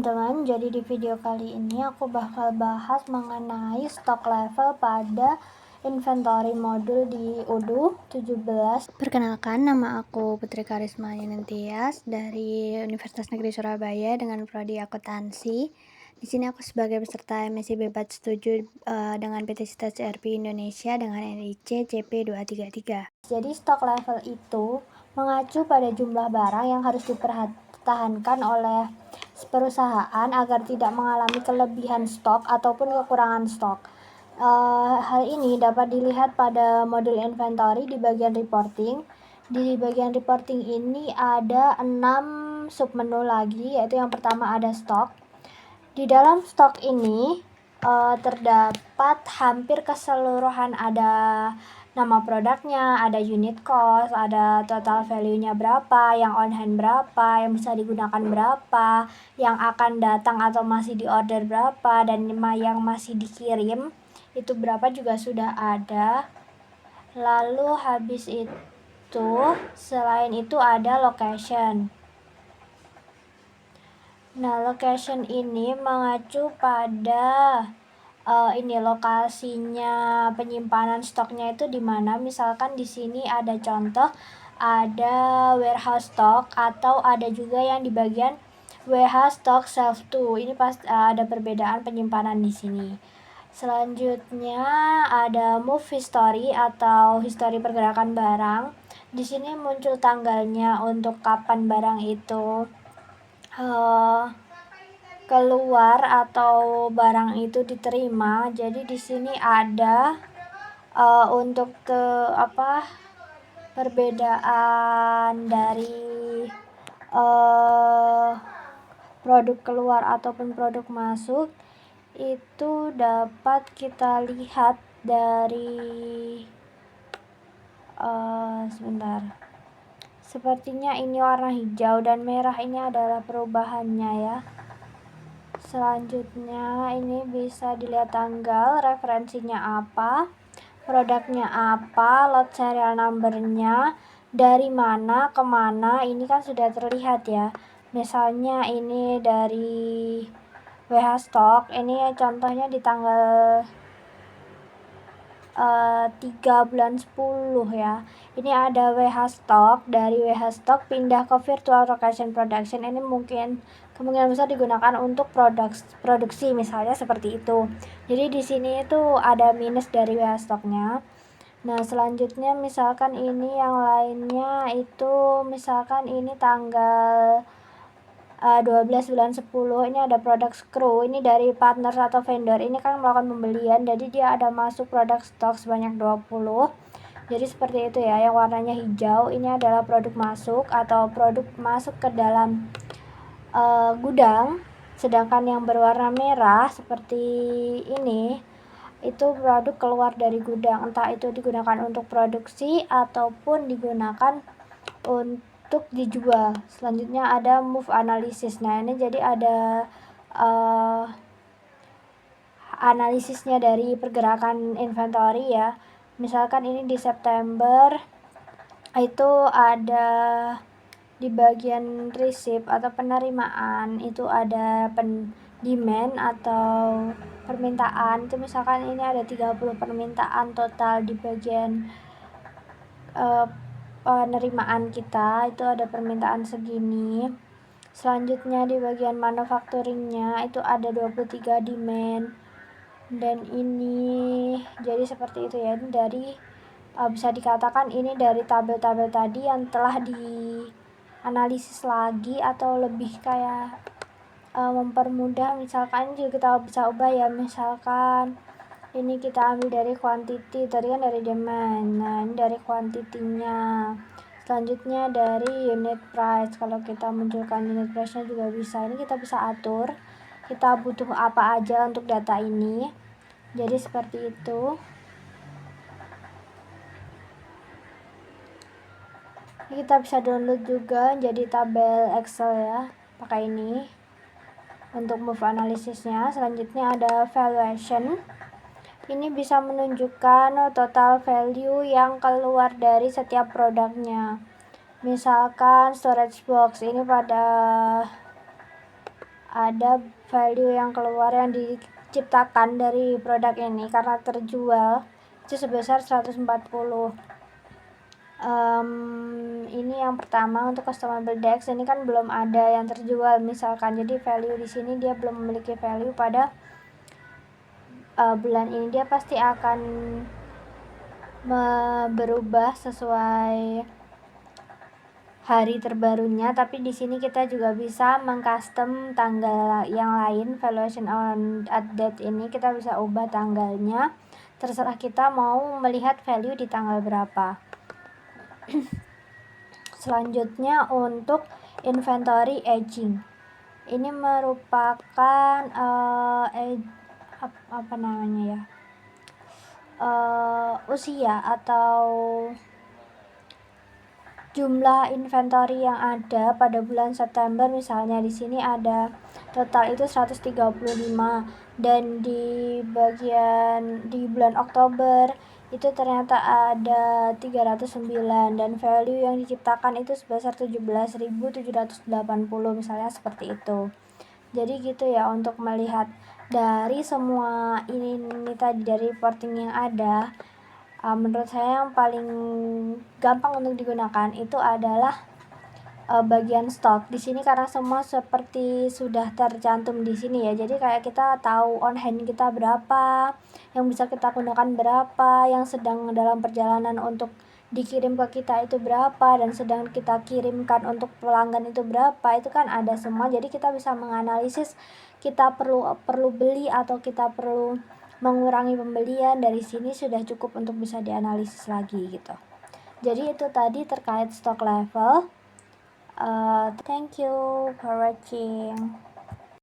Teman-teman, jadi di video kali ini aku bakal bahas mengenai stok level pada inventory modul di UDU 17. Perkenalkan, nama aku Putri Karisma Yunentias dari Universitas Negeri Surabaya dengan prodi akuntansi. Di sini aku sebagai peserta MSc Batch 7 dengan PT Cita CRP Indonesia dengan NIC CP233. Jadi stok level itu mengacu pada jumlah barang yang harus dipertahankan oleh perusahaan agar tidak mengalami kelebihan stok ataupun kekurangan stok. Hal ini dapat dilihat pada modul inventory di bagian reporting. Di bagian reporting ini ada 6 submenu lagi, yaitu yang pertama ada stok. Di dalam stok ini terdapat hampir keseluruhan, ada nama produknya, ada unit cost, ada total value-nya berapa, yang on hand berapa, yang bisa digunakan berapa, yang akan datang atau masih di order berapa, dan yang masih dikirim itu berapa juga sudah ada. Lalu habis itu, selain itu ada location. Nah, location ini mengacu pada lokasinya penyimpanan stoknya itu di mana. Misalkan di sini ada contoh, ada warehouse stock atau ada juga yang di bagian warehouse stock shelf 2. Ini ada perbedaan penyimpanan di sini. Selanjutnya ada move history atau history pergerakan barang. Di sini muncul tanggalnya untuk kapan barang itu keluar atau barang itu diterima. Jadi di sini ada untuk perbedaan dari produk keluar ataupun produk masuk itu dapat kita lihat dari sepertinya ini warna hijau dan merah, ini adalah perubahannya ya. Selanjutnya ini bisa dilihat tanggal, referensinya apa, produknya apa, lot serial numbernya, dari mana kemana, ini kan sudah terlihat ya. Misalnya ini dari WH Stock, ini contohnya di tanggal 3 bulan 10 ya. Ini ada WH Stock, dari WH Stock pindah ke Virtual Location Production. Ini mungkin kemungkinan besar digunakan untuk produksi misalnya seperti itu. Jadi di sini itu ada minus dari WH Stocknya. Nah, selanjutnya misalkan ini yang lainnya itu misalkan ini tanggal 12 bulan 10, ini ada produk screw, ini dari partner atau vendor, ini kan melakukan pembelian, jadi dia ada masuk produk stok sebanyak 20. Jadi seperti itu ya, yang warnanya hijau ini adalah produk masuk atau produk masuk ke dalam gudang, sedangkan yang berwarna merah seperti ini itu produk keluar dari gudang, entah itu digunakan untuk produksi ataupun digunakan untuk dijual. Selanjutnya ada move analysis. Nah, ini jadi ada analisisnya dari pergerakan inventory ya. Misalkan ini di September itu ada di bagian receipt atau penerimaan itu ada demand atau permintaan. Itu misalkan ini ada 30 permintaan total di bagian penerimaan kita, itu ada permintaan segini. Selanjutnya di bagian manufacturingnya itu ada 23 demand, dan ini jadi seperti itu ya. Ini dari bisa dikatakan ini dari tabel-tabel tadi yang telah dianalisis lagi atau lebih kayak mempermudah. Misalkan juga kita bisa ubah ya, misalkan ini kita ambil dari quantity, tadi kan dari demand, nah ini dari quantity-nya. Selanjutnya dari unit price, kalau kita munculkan unit price-nya juga bisa. Ini kita bisa atur kita butuh apa aja untuk data ini. Jadi seperti itu. Ini kita bisa download juga jadi tabel Excel ya, pakai ini untuk move analisisnya. Selanjutnya ada valuation. Ini bisa menunjukkan total value yang keluar dari setiap produknya. Misalkan storage box ini pada ada value yang keluar yang diciptakan dari produk ini karena terjual itu sebesar 140. Ini yang pertama untuk customable DEX, ini kan belum ada yang terjual misalkan, jadi value di sini dia belum memiliki value pada bulan ini. Dia pasti akan berubah sesuai hari terbarunya, tapi di sini kita juga bisa mengcustom tanggal yang lain. Valuation on date ini kita bisa ubah tanggalnya, terserah kita mau melihat value di tanggal berapa. Selanjutnya untuk inventory aging, ini merupakan usia atau jumlah inventory yang ada pada bulan September. Misalnya di sini ada total itu 135 dan di bulan Oktober itu ternyata ada 309 dan value yang diciptakan itu sebesar 17.780 misalnya seperti itu. Jadi gitu ya untuk melihat dari semua ini tadi dari reporting yang ada. Menurut saya yang paling gampang untuk digunakan itu adalah bagian stok di sini karena semua seperti sudah tercantum di sini ya. Jadi kayak kita tahu on hand kita berapa, yang bisa kita gunakan berapa, yang sedang dalam perjalanan untuk dikirim ke kita itu berapa, dan sedang kita kirimkan untuk pelanggan itu berapa, itu kan ada semua. Jadi kita bisa menganalisis kita perlu beli atau kita perlu mengurangi pembelian. Dari sini sudah cukup untuk bisa dianalisis lagi gitu. Jadi itu tadi terkait stock level. Thank you for watching.